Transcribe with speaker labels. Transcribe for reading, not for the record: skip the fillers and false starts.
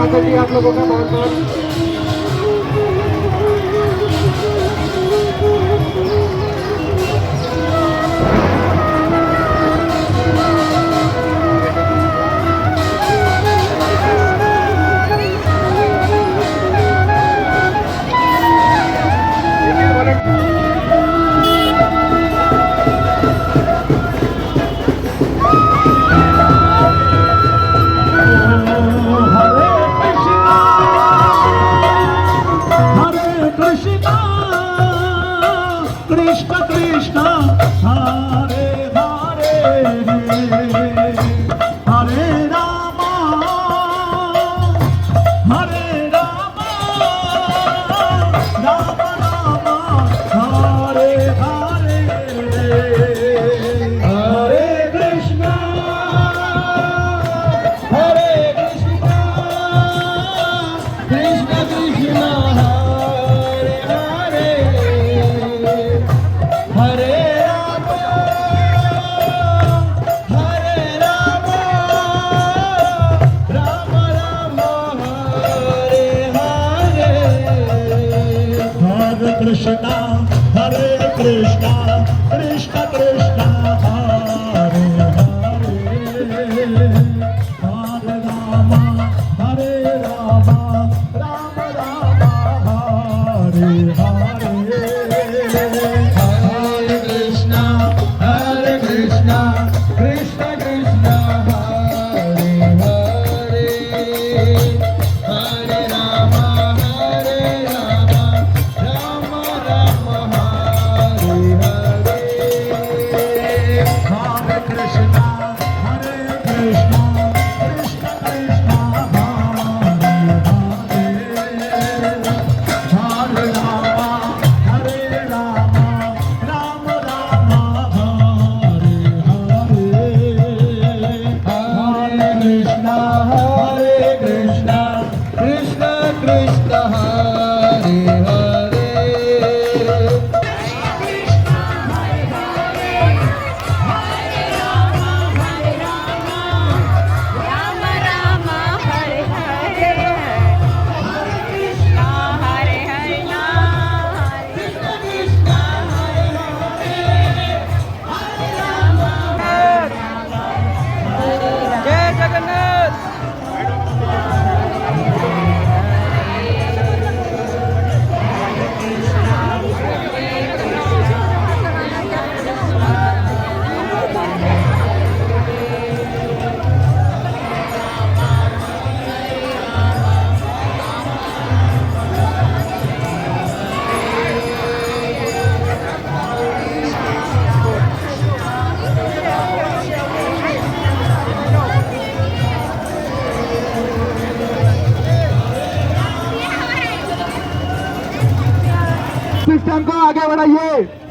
Speaker 1: माता जी आप लोगों का बहुत बहुत
Speaker 2: Krishna Krishna Hare Hare Hare Rama Hare Rama Rama Rama Hare Hare Hare Krishna Hare Krishna Krishna Krishna Krishna, Hare Krishna, Krishna Krishna, Hare Hare, Hare Rama, Hare Rama, Rama Rama, Hare Hare, Hare Krishna, Hare Krishna, Krishna Krishna, Hare Hare, Hare Rama, Hare Rama. System को आगे बढ़ाइए।